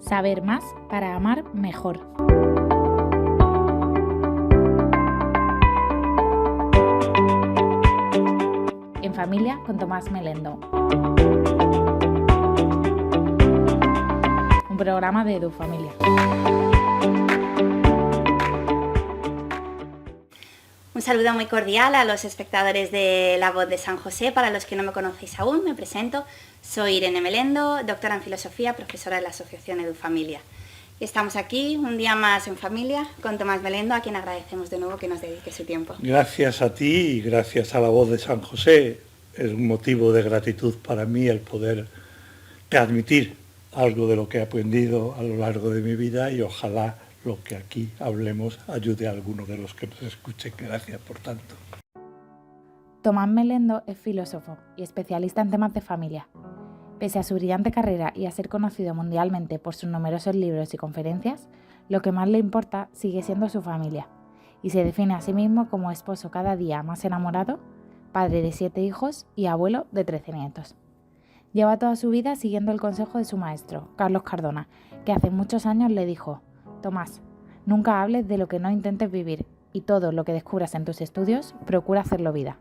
Saber más para amar mejor. En familia con Tomás Melendo. Un programa de EduFamilia. Un saludo muy cordial a los espectadores de La Voz de San José. Para los que no me conocéis aún, me presento. Soy Irene Melendo, doctora en Filosofía, profesora de la Asociación EduFamilia. Estamos aquí un día más en familia con Tomás Melendo, a quien agradecemos de nuevo que nos dedique su tiempo. Gracias a ti y gracias a La Voz de San José. Es un motivo de gratitud para mí el poder transmitir algo de lo que he aprendido a lo largo de mi vida y ojalá lo que aquí hablemos ayude a alguno de los que nos escuchen. Gracias por tanto. Tomás Melendo es filósofo y especialista en temas de familia. Pese a su brillante carrera y a ser conocido mundialmente por sus numerosos libros y conferencias, lo que más le importa sigue siendo su familia, y se define a sí mismo como esposo cada día más enamorado, padre de 7 hijos y abuelo de 13 nietos. Lleva toda su vida siguiendo el consejo de su maestro, Carlos Cardona, que hace muchos años le dijo: Tomás, nunca hables de lo que no intentes vivir, y todo lo que descubras en tus estudios, procura hacerlo vida.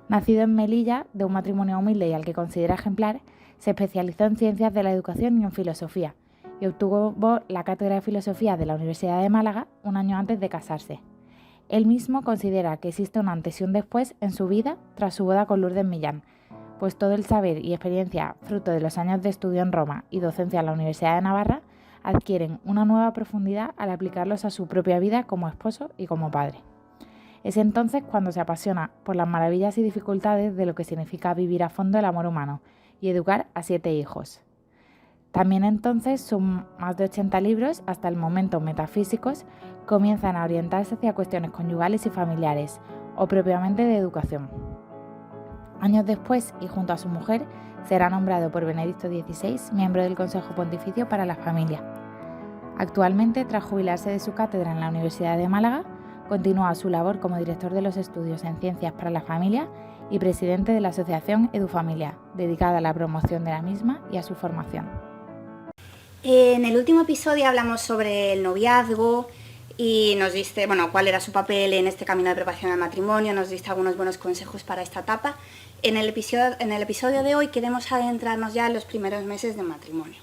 Nacido en Melilla, de un matrimonio humilde y al que considera ejemplar, se especializó en ciencias de la educación y en filosofía, y obtuvo la cátedra de filosofía de la Universidad de Málaga un año antes de casarse. Él mismo considera que existe un antes y un después en su vida tras su boda con Lourdes Millán, pues todo el saber y experiencia fruto de los años de estudio en Roma y docencia en la Universidad de Navarra adquieren una nueva profundidad al aplicarlos a su propia vida como esposo y como padre. Es entonces cuando se apasiona por las maravillas y dificultades de lo que significa vivir a fondo el amor humano y educar a 7 hijos. También entonces sus más de 80 libros, hasta el momento metafísicos, comienzan a orientarse hacia cuestiones conyugales y familiares, o propiamente de educación. Años después, y junto a su mujer, será nombrado por Benedicto XVI miembro del Consejo Pontificio para la Familia. Actualmente, tras jubilarse de su cátedra en la Universidad de Málaga, continúa su labor como director de los estudios en Ciencias para la Familia y presidente de la Asociación EduFamilia, dedicada a la promoción de la misma y a su formación. En el último episodio hablamos sobre el noviazgo y nos diste, cuál era su papel en este camino de preparación al matrimonio, nos diste algunos buenos consejos para esta etapa. En el episodio de hoy queremos adentrarnos ya en los primeros meses de matrimonio.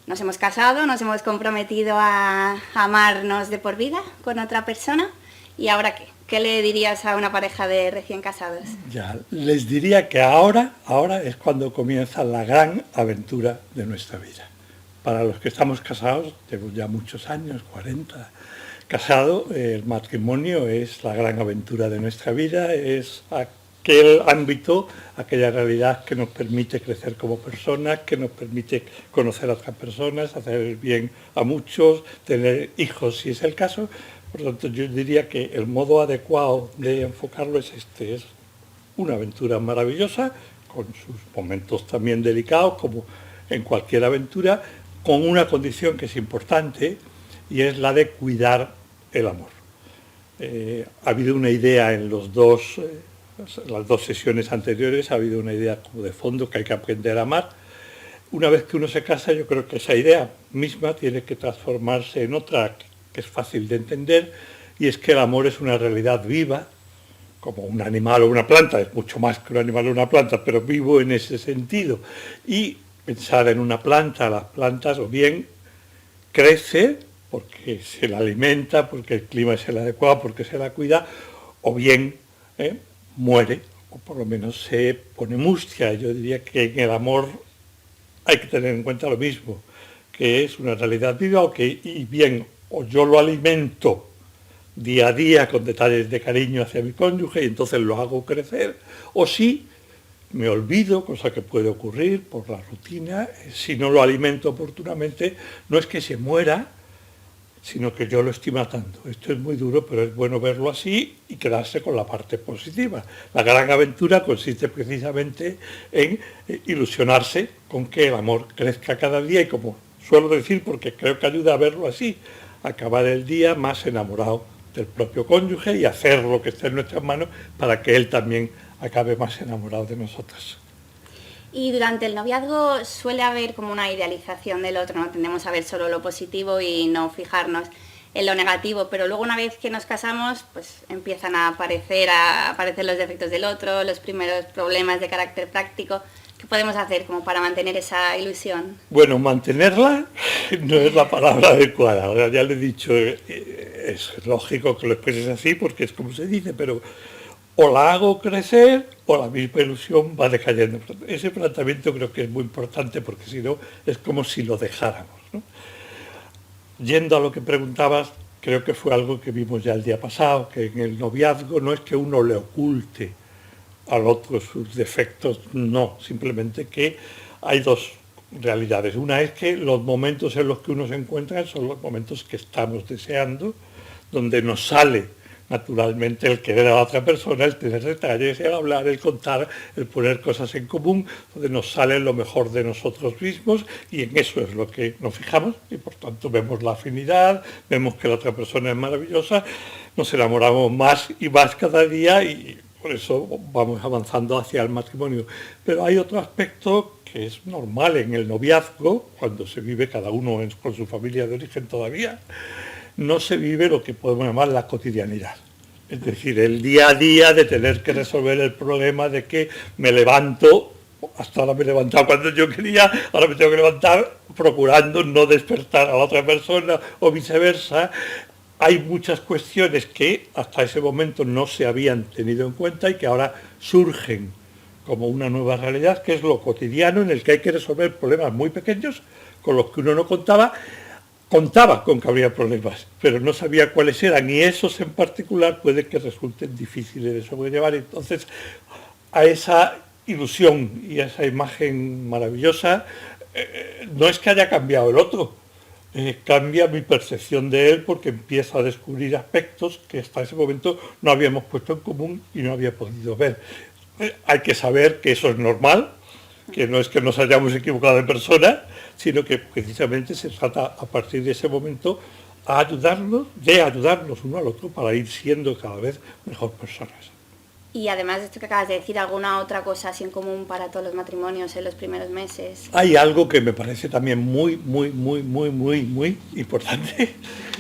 Nos hemos casado, nos hemos comprometido a amarnos de por vida con otra persona. ¿Y ahora qué? ¿Qué le dirías a una pareja de recién casados? Ya, les diría que ahora es cuando comienza la gran aventura de nuestra vida. Para los que estamos casados, llevo ya muchos años, 40 casado, el matrimonio es la gran aventura de nuestra vida, es aquel ámbito, aquella realidad que nos permite crecer como personas, que nos permite conocer a otras personas, hacer el bien a muchos, tener hijos si es el caso. Por lo tanto, yo diría que el modo adecuado de enfocarlo es este, es una aventura maravillosa, con sus momentos también delicados, como en cualquier aventura, con una condición que es importante, y es la de cuidar el amor. Ha habido una idea en las dos sesiones anteriores, ha habido una idea como de fondo que hay que aprender a amar. Una vez que uno se casa, yo creo que esa idea misma tiene que transformarse en otra que es fácil de entender, y es que el amor es una realidad viva, como un animal o una planta, es mucho más que un animal o una planta, pero vivo en ese sentido. Y pensar en una planta, las plantas o bien crece porque se la alimenta, porque el clima es el adecuado, porque se la cuida, o bien muere, o por lo menos se pone mustia. Yo diría que en el amor hay que tener en cuenta lo mismo, que es una realidad viva, y bien o yo lo alimento día a día con detalles de cariño hacia mi cónyuge y entonces lo hago crecer, o si me olvido, cosa que puede ocurrir por la rutina, si no lo alimento oportunamente, no es que se muera, sino que yo lo estoy matando. Esto es muy duro, pero es bueno verlo así y quedarse con la parte positiva. La gran aventura consiste precisamente en ilusionarse con que el amor crezca cada día y, como suelo decir, porque creo que ayuda a verlo así, acabar el día más enamorado del propio cónyuge y hacer lo que esté en nuestras manos para que él también acabe más enamorado de nosotros. Y durante el noviazgo suele haber como una idealización del otro, ¿no? Tendemos a ver solo lo positivo y no fijarnos en lo negativo, pero luego una vez que nos casamos, pues empiezan a aparecer los defectos del otro, los primeros problemas de carácter práctico. ¿Qué podemos hacer como para mantener esa ilusión? Bueno, mantenerla no es la palabra adecuada. Ahora ya le he dicho, es lógico que lo expreses así porque es como se dice, pero o la hago crecer o la misma ilusión va decayendo. Ese planteamiento creo que es muy importante porque si no es como si lo dejáramos, ¿no? Yendo a lo que preguntabas, creo que fue algo que vimos ya el día pasado, que en el noviazgo no es que uno le oculte al otro sus defectos, no, simplemente que hay dos realidades. Una es que los momentos en los que uno se encuentra son los momentos que estamos deseando, donde nos sale naturalmente el querer a la otra persona, el tener detalles, el hablar, el contar, el poner cosas en común, donde nos sale lo mejor de nosotros mismos y en eso es lo que nos fijamos y por tanto vemos la afinidad, vemos que la otra persona es maravillosa, nos enamoramos más y más cada día y por eso vamos avanzando hacia el matrimonio. Pero hay otro aspecto que es normal en el noviazgo, cuando se vive cada uno con su familia de origen todavía, no se vive lo que podemos llamar la cotidianidad. Es decir, el día a día de tener que resolver el problema de que me levanto, hasta ahora me he levantado cuando yo quería, ahora me tengo que levantar procurando no despertar a la otra persona o viceversa. Hay muchas cuestiones que hasta ese momento no se habían tenido en cuenta y que ahora surgen como una nueva realidad, que es lo cotidiano en el que hay que resolver problemas muy pequeños con los que uno no contaba con que habría problemas, pero no sabía cuáles eran y esos en particular puede que resulten difíciles de sobrellevar. Entonces, a esa ilusión y a esa imagen maravillosa, no es que haya cambiado el otro, cambia mi percepción de él porque empiezo a descubrir aspectos que hasta ese momento no habíamos puesto en común y no había podido ver. Hay que saber que eso es normal, que no es que nos hayamos equivocado de persona, sino que precisamente se trata a partir de ese momento de ayudarnos uno al otro para ir siendo cada vez mejor personas. Y además de esto que acabas de decir, ¿alguna otra cosa así en común para todos los matrimonios en los primeros meses? Hay algo que me parece también muy importante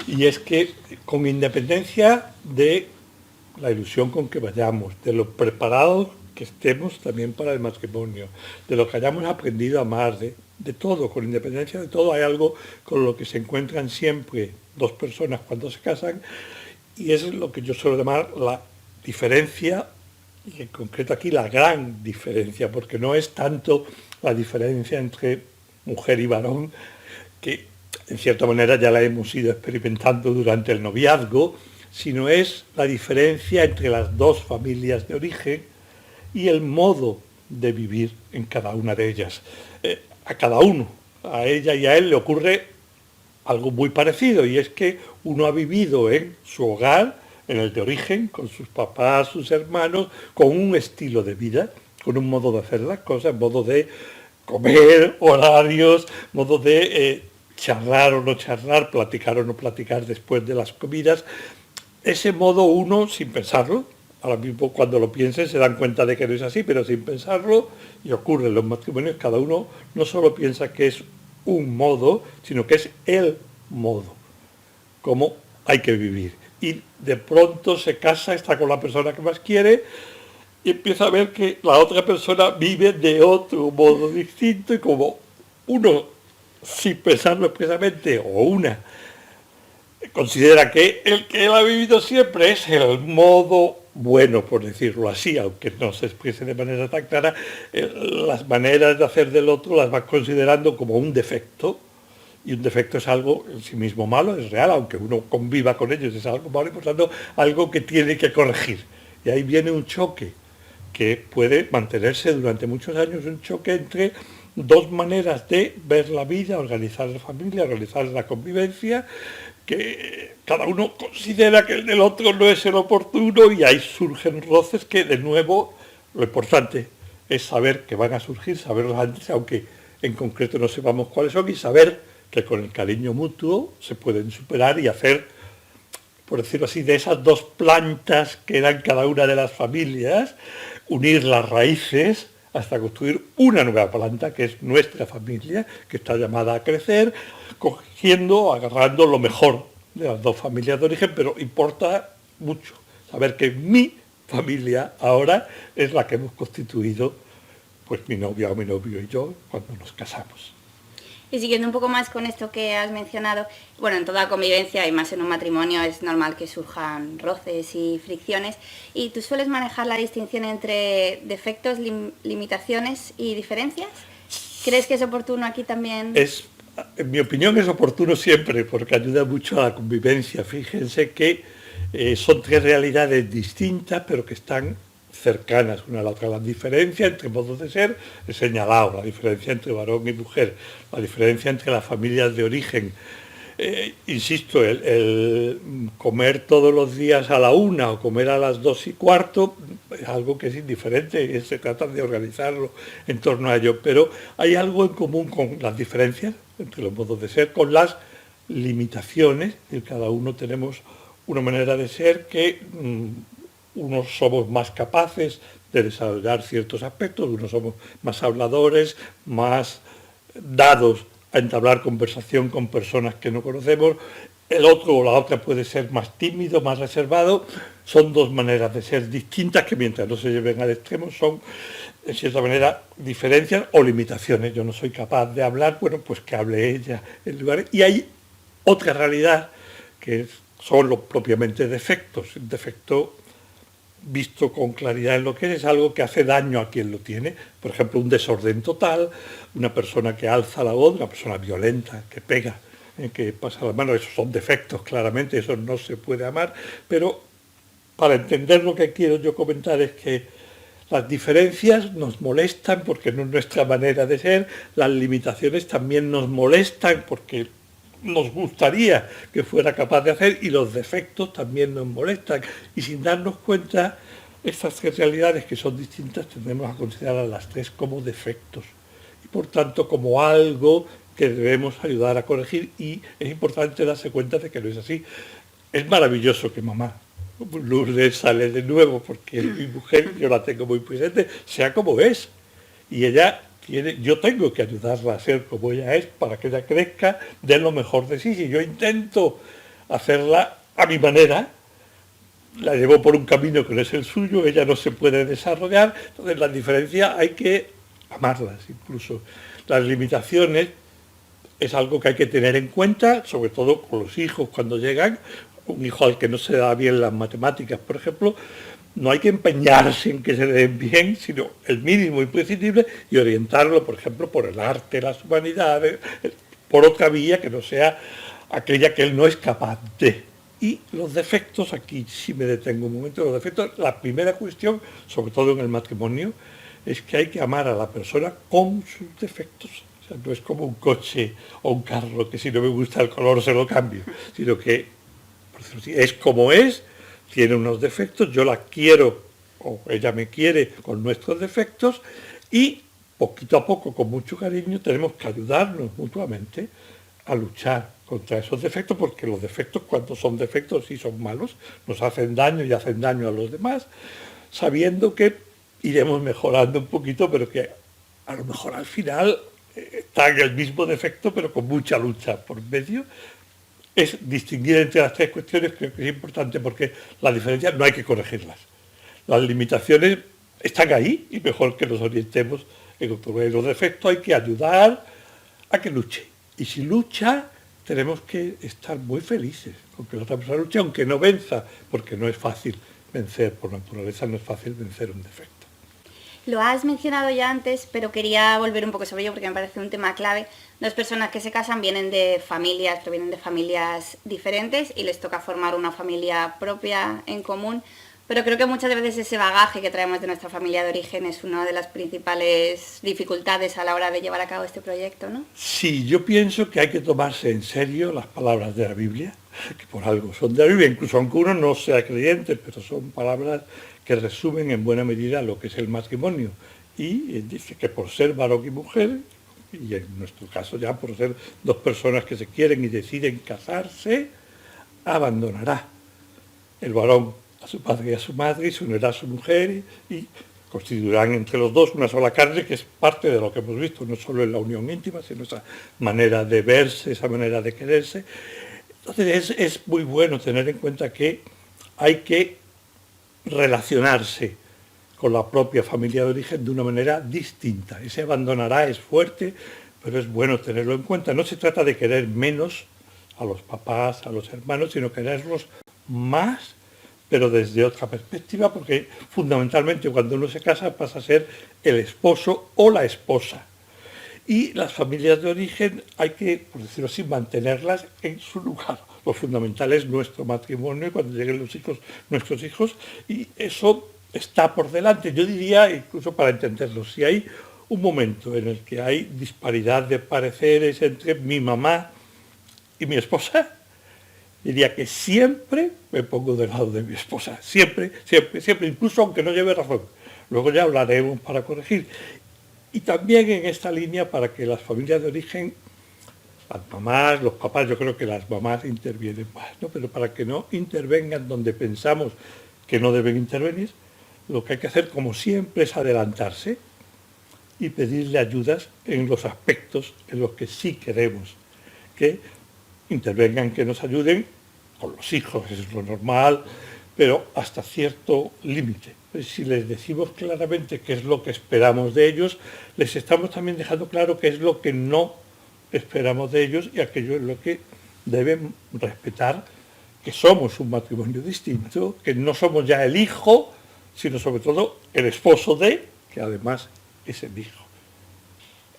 y es que con independencia de la ilusión con que vayamos, de lo preparados que estemos también para el matrimonio, de lo que hayamos aprendido a amar, de todo, con independencia de todo, hay algo con lo que se encuentran siempre dos personas cuando se casan y es lo que yo suelo llamar la diferencia, y en concreto aquí la gran diferencia, porque no es tanto la diferencia entre mujer y varón, que en cierta manera ya la hemos ido experimentando durante el noviazgo, sino es la diferencia entre las dos familias de origen y el modo de vivir en cada una de ellas. A cada uno, a ella y a él le ocurre algo muy parecido y es que uno ha vivido en su hogar, en el de origen, con sus papás, sus hermanos, con un estilo de vida, con un modo de hacer las cosas, modo de comer, horarios, modo de charlar o no charlar, platicar o no platicar después de las comidas. Ese modo uno, sin pensarlo, ahora mismo cuando lo piensen se dan cuenta de que no es así, pero sin pensarlo, y ocurre en los matrimonios, cada uno no solo piensa que es un modo, sino que es el modo, como hay que vivir. Y de pronto se casa, está con la persona que más quiere, y empieza a ver que la otra persona vive de otro modo distinto, y como uno, sin pensarlo expresamente, o una, considera que el que él ha vivido siempre es el modo bueno, por decirlo así, aunque no se exprese de manera tan clara, las maneras de hacer del otro las va considerando como un defecto, y un defecto es algo en sí mismo malo, es real, aunque uno conviva con ellos, es algo malo y por tanto algo que tiene que corregir. Y ahí viene un choque que puede mantenerse durante muchos años, un choque entre dos maneras de ver la vida, organizar la familia, organizar la convivencia, que cada uno considera que el del otro no es el oportuno y ahí surgen roces que, de nuevo, lo importante es saber que van a surgir, saberlos antes, aunque en concreto no sepamos cuáles son, y saber que con el cariño mutuo se pueden superar y hacer, por decirlo así, de esas dos plantas que eran cada una de las familias, unir las raíces, hasta construir una nueva planta, que es nuestra familia, que está llamada a crecer, cogiendo, agarrando lo mejor de las dos familias de origen, pero importa mucho saber que mi familia ahora es la que hemos constituido, pues mi novia o mi novio y yo, cuando nos casamos. Y siguiendo un poco más con esto que has mencionado, bueno, en toda convivencia y más en un matrimonio es normal que surjan roces y fricciones. ¿Y tú sueles manejar la distinción entre defectos, limitaciones y diferencias? ¿Crees que es oportuno aquí también? En mi opinión es oportuno siempre, porque ayuda mucho a la convivencia. Fíjense que son tres realidades distintas, pero que están cercanas una a la otra. La diferencia entre modos de ser he señalado, la diferencia entre varón y mujer, la diferencia entre las familias de origen. Insisto, el comer todos los días a la 1 o comer a las 2:15 es algo que es indiferente y se trata de organizarlo en torno a ello, pero hay algo en común con las diferencias entre los modos de ser, con las limitaciones, y cada uno tenemos una manera de ser que unos somos más capaces de desarrollar ciertos aspectos, unos somos más habladores, más dados a entablar conversación con personas que no conocemos, el otro o la otra puede ser más tímido, más reservado. Son dos maneras de ser distintas que mientras no se lleven al extremo son, en cierta manera, diferencias o limitaciones. Yo no soy capaz de hablar, bueno, pues que hable ella en lugar. Y hay otra realidad que son los propiamente defectos. El defecto visto con claridad en lo que es algo que hace daño a quien lo tiene. Por ejemplo, un desorden total, una persona que alza la voz, una persona violenta, que pega, que pasa las manos. Esos son defectos, claramente, eso no se puede amar. Pero para entender lo que quiero yo comentar es que las diferencias nos molestan porque no es nuestra manera de ser, las limitaciones también nos molestan porque nos gustaría que fuera capaz de hacer, y los defectos también nos molestan. Y sin darnos cuenta, estas tres realidades que son distintas tendemos a considerar las tres como defectos y por tanto como algo que debemos ayudar a corregir, y es importante darse cuenta de que no es así. Es maravilloso que mamá Lourdes sale de nuevo, porque mi mujer, yo la tengo muy presente, sea como es, y ella yo tengo que ayudarla a ser como ella es para que ella crezca, dé lo mejor de sí. Si yo intento hacerla a mi manera, la llevo por un camino que no es el suyo, ella no se puede desarrollar. Entonces las diferencias hay que amarlas, incluso las limitaciones es algo que hay que tener en cuenta, sobre todo con los hijos cuando llegan. Un hijo al que no se da bien las matemáticas, por ejemplo, no hay que empeñarse en que se den bien, sino el mínimo imprescindible, y orientarlo, por ejemplo, por el arte, las humanidades, por otra vía que no sea aquella que él no es capaz de. Y los defectos, aquí sí me detengo un momento, los defectos, la primera cuestión, sobre todo en el matrimonio, es que hay que amar a la persona con sus defectos. O sea, no es como un coche o un carro que si no me gusta el color se lo cambio, sino que, por decirlo así, es como es, tiene unos defectos, yo la quiero o ella me quiere con nuestros defectos, y poquito a poco, con mucho cariño, tenemos que ayudarnos mutuamente a luchar contra esos defectos, porque los defectos, cuando son defectos y son malos, nos hacen daño y hacen daño a los demás, sabiendo que iremos mejorando un poquito, pero que a lo mejor al final está en el mismo defecto, pero con mucha lucha por medio. Es distinguir entre las tres cuestiones, creo que es importante, porque las diferencias no hay que corregirlas. Las limitaciones están ahí y mejor que nos orientemos en otro medio. Los defectos hay que ayudar a que luche. Y si lucha, tenemos que estar muy felices con que la otra persona luche, aunque no venza, porque no es fácil vencer, por naturaleza no es fácil vencer un defecto. Lo has mencionado ya antes, pero quería volver un poco sobre ello porque me parece un tema clave. Dos personas que se casan provienen de familias diferentes y les toca formar una familia propia en común, pero creo que muchas veces ese bagaje que traemos de nuestra familia de origen es una de las principales dificultades a la hora de llevar a cabo este proyecto, ¿no? Sí, yo pienso que hay que tomarse en serio las palabras de la Biblia, que por algo son de la Biblia, incluso aunque uno no sea creyente, pero son palabras que resumen en buena medida lo que es el matrimonio. Y dice que por ser varón y mujer, y en nuestro caso ya por ser dos personas que se quieren y deciden casarse, abandonará el varón a su padre y a su madre y se unirá a su mujer, y constituirán entre los dos una sola carne, que es parte de lo que hemos visto, no solo en la unión íntima, sino esa manera de verse, esa manera de quererse. Entonces es muy bueno tener en cuenta que hay que relacionarse con la propia familia de origen de una manera distinta. Ese abandonará es fuerte, pero es bueno tenerlo en cuenta. No se trata de querer menos a los papás, a los hermanos, sino quererlos más, pero desde otra perspectiva, porque fundamentalmente cuando uno se casa pasa a ser el esposo o la esposa. Y las familias de origen hay que, por decirlo así, mantenerlas en su lugar. Lo fundamental es nuestro matrimonio, cuando lleguen los hijos, nuestros hijos, y eso está por delante. Yo diría, incluso para entenderlo, si hay un momento en el que hay disparidad de pareceres entre mi mamá y mi esposa, diría que siempre me pongo del lado de mi esposa, siempre, siempre, siempre, incluso aunque no lleve razón. Luego ya hablaremos para corregir. Y también en esta línea para que las familias de origen, las mamás, los papás, yo creo que las mamás intervienen más, ¿no? Pero para que no intervengan donde pensamos que no deben intervenir, lo que hay que hacer, como siempre, es adelantarse y pedirle ayudas en los aspectos en los que sí queremos que intervengan, que nos ayuden con los hijos, es lo normal, pero hasta cierto límite. Si les decimos claramente qué es lo que esperamos de ellos, les estamos también dejando claro qué es lo que no esperamos de ellos y aquello es lo que deben respetar, que somos un matrimonio distinto, que no somos ya el hijo, sino sobre todo el esposo de, que además es el hijo.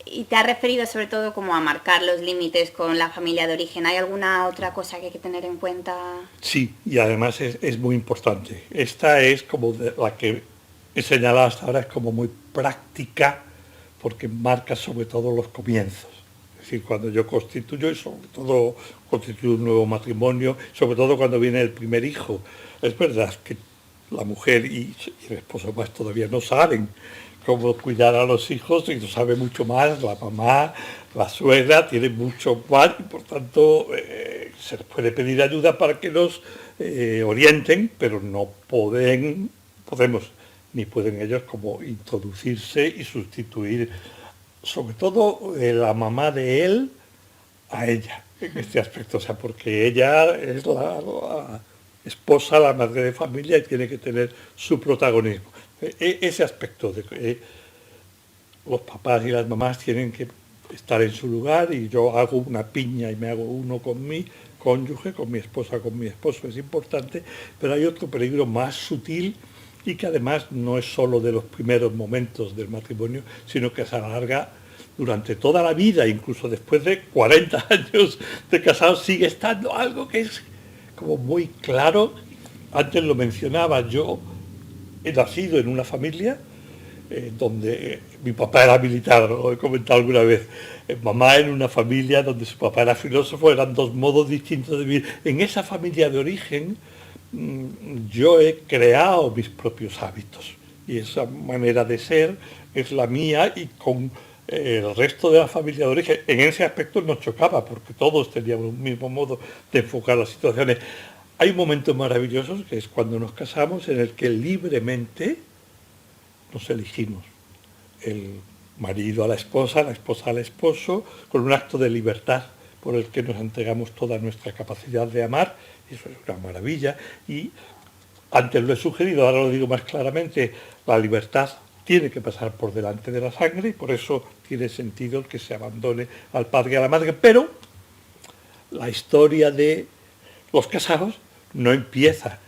Y te has referido sobre todo como a marcar los límites con la familia de origen. ¿Hay alguna otra cosa que hay que tener en cuenta? Sí, y además es muy importante. Esta es como la que he señalado hasta ahora, es como muy práctica, porque marca sobre todo los comienzos. Es decir, cuando yo constituyo, y sobre todo constituyo un nuevo matrimonio, sobre todo cuando viene el primer hijo. Es verdad que la mujer y el esposo más todavía no saben cómo cuidar a los hijos, y lo sabe mucho más la mamá, la suegra, tiene mucho más, y por tanto se les puede pedir ayuda para que nos orienten, pero no podemos, ni pueden ellos como introducirse y sustituir, sobre todo la mamá de él, a ella, en este aspecto, o sea, porque ella es la esposa, la madre de familia, y tiene que tener su protagonismo. Ese aspecto de que los papás y las mamás tienen que estar en su lugar, y yo hago una piña y me hago uno con mi cónyuge, con mi esposa, con mi esposo, es importante, pero hay otro peligro más sutil y que además no es solo de los primeros momentos del matrimonio, sino que se alarga durante toda la vida, incluso después de 40 años de casados, sigue estando algo que es como muy claro. Antes lo mencionaba, yo he nacido en una familia donde mi papá era militar, lo he comentado alguna vez. Mamá en una familia donde su papá era filósofo, eran dos modos distintos de vivir. En esa familia de origen yo he creado mis propios hábitos y esa manera de ser es la mía, y con el resto de la familia de origen en ese aspecto nos chocaba porque todos teníamos un mismo modo de enfocar las situaciones. Hay momentos maravillosos, que es cuando nos casamos, en el que libremente nos elegimos. El marido a la esposa al esposo, con un acto de libertad por el que nos entregamos toda nuestra capacidad de amar. Eso es una maravilla. Y antes lo he sugerido, ahora lo digo más claramente, la libertad tiene que pasar por delante de la sangre, y por eso tiene sentido que se abandone al padre y a la madre. Pero la historia de los casados no empieza,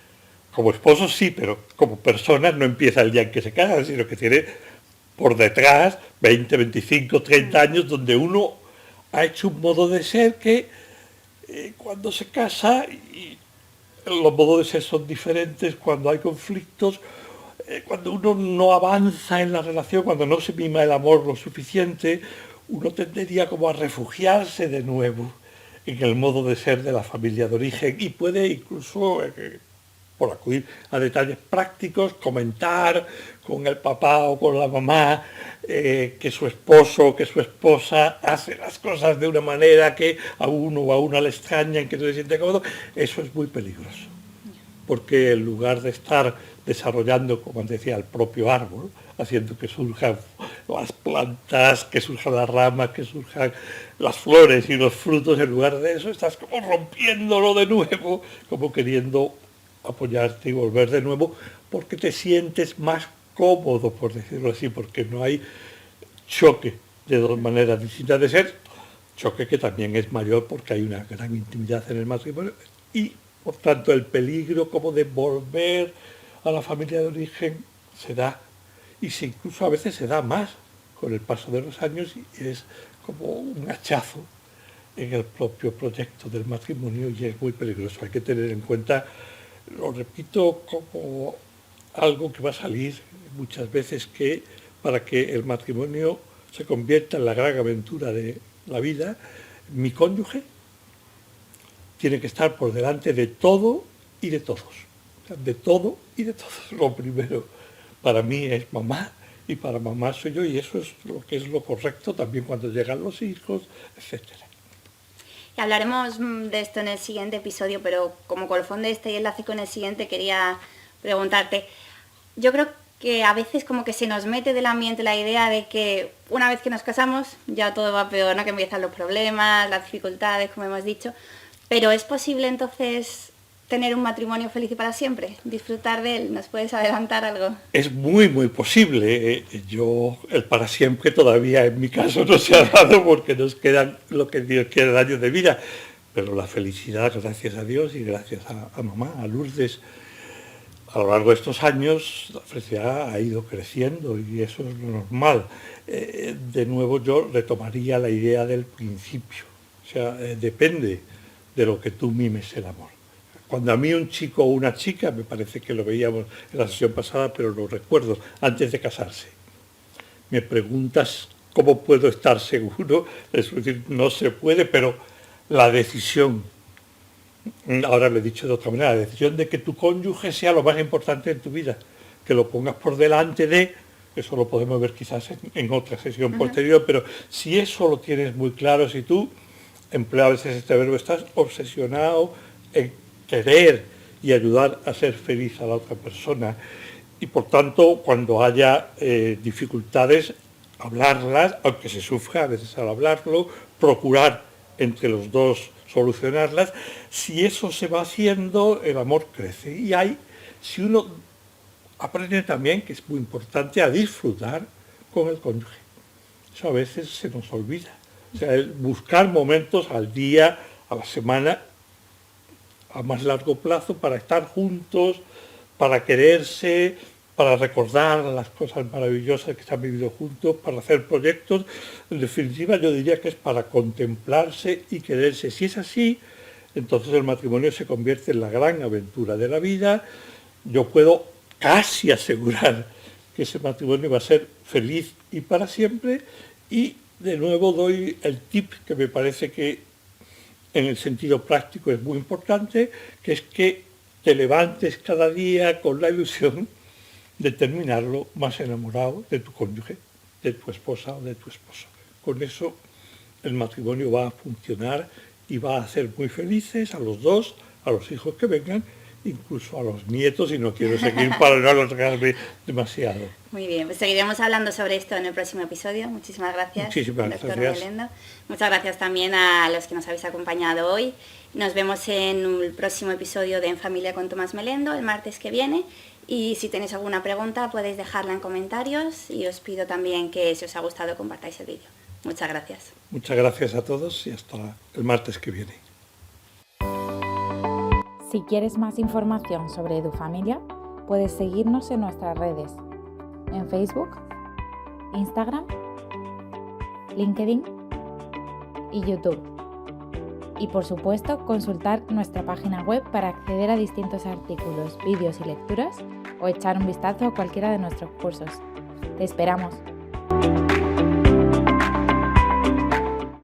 como esposos sí, pero como personas no empieza el día en que se casan, sino que tiene por detrás 20, 25, 30 años donde uno ha hecho un modo de ser que cuando se casa, y los modos de ser son diferentes, cuando hay conflictos, cuando uno no avanza en la relación, cuando no se mima el amor lo suficiente, uno tendería como a refugiarse de nuevo en el modo de ser de la familia de origen, y puede incluso, por acudir a detalles prácticos, comentar con el papá o con la mamá que su esposo o que su esposa hace las cosas de una manera que a uno o a una le extraña, que no se siente cómodo. Eso es muy peligroso, porque en lugar de estar desarrollando, como decía, el propio árbol, haciendo que surjan las plantas, que surjan las ramas, que surjan las flores y los frutos. En lugar de eso estás como rompiéndolo de nuevo, como queriendo apoyarte y volver de nuevo, porque te sientes más cómodo, por decirlo así, porque no hay choque de dos maneras distintas de ser, choque que también es mayor porque hay una gran intimidad en el matrimonio y, por tanto, el peligro como de volver a la familia de origen se da, y incluso a veces se da más con el paso de los años, y es como un hachazo en el propio proyecto del matrimonio y es muy peligroso. Hay que tener en cuenta, lo repito como algo que va a salir muchas veces, que para que el matrimonio se convierta en la gran aventura de la vida, mi cónyuge tiene que estar por delante de todo y de todos. O sea, de todo y de todos. Lo primero para mí es mamá, y para mamá soy yo, y eso es lo correcto también cuando llegan los hijos, etcétera. Y hablaremos de esto en el siguiente episodio, pero como colofón de este y enlace con el siguiente, quería preguntarte, yo creo que a veces como que se nos mete del ambiente la idea de que una vez que nos casamos ya todo va peor, ¿no? Que empiezan los problemas, las dificultades, como hemos dicho, pero ¿es posible entonces tener un matrimonio feliz y para siempre? ¿Disfrutar de él? ¿Nos puedes adelantar algo? Es muy, muy posible. El para siempre todavía en mi caso no se ha dado porque nos quedan lo que Dios quiere de años de vida. Pero la felicidad, gracias a Dios y gracias a mamá, a Lourdes, a lo largo de estos años la felicidad ha ido creciendo y eso es lo normal. De nuevo yo retomaría la idea del principio. O sea, depende de lo que tú mimes el amor. Cuando a mí un chico o una chica, me parece que lo veíamos en la sesión pasada, pero lo recuerdo, antes de casarse, me preguntas cómo puedo estar seguro, es decir, no se puede, pero la decisión, ahora lo he dicho de otra manera, la decisión de que tu cónyuge sea lo más importante en tu vida, que lo pongas por delante de, eso lo podemos ver quizás en otra sesión posterior, pero si eso lo tienes muy claro, si tú empleas a veces este verbo, estás obsesionado en querer y ayudar a ser feliz a la otra persona, y por tanto cuando haya dificultades, hablarlas, aunque se sufra a veces al hablarlo, procurar entre los dos solucionarlas. Si eso se va haciendo, el amor crece, y si uno aprende también, que es muy importante, a disfrutar con el cónyuge. Eso a veces se nos olvida. O sea, el buscar momentos al día, a la semana, a más largo plazo, para estar juntos, para quererse, para recordar las cosas maravillosas que se han vivido juntos, para hacer proyectos. En definitiva, yo diría que es para contemplarse y quererse. Si es así, entonces el matrimonio se convierte en la gran aventura de la vida. Yo puedo casi asegurar que ese matrimonio va a ser feliz y para siempre. Y de nuevo doy el tip que me parece que en el sentido práctico es muy importante, que es que te levantes cada día con la ilusión de terminarlo más enamorado de tu cónyuge, de tu esposa o de tu esposo. Con eso el matrimonio va a funcionar y va a hacer muy felices a los dos, a los hijos que vengan, incluso a los nietos, y no quiero seguir para no alargarme demasiado. Muy bien, pues seguiremos hablando sobre esto en el próximo episodio. Muchísimas gracias, Muchísimas doctor gracias. Melendo. Muchas gracias también a los que nos habéis acompañado hoy. Nos vemos en el próximo episodio de En Familia con Tomás Melendo, el martes que viene. Y si tenéis alguna pregunta podéis dejarla en comentarios, y os pido también que si os ha gustado compartáis el vídeo. Muchas gracias. Muchas gracias a todos y hasta el martes que viene. Si quieres más información sobre EduFamilia, puedes seguirnos en nuestras redes, en Facebook, Instagram, LinkedIn y YouTube. Y por supuesto, consultar nuestra página web para acceder a distintos artículos, vídeos y lecturas, o echar un vistazo a cualquiera de nuestros cursos. ¡Te esperamos!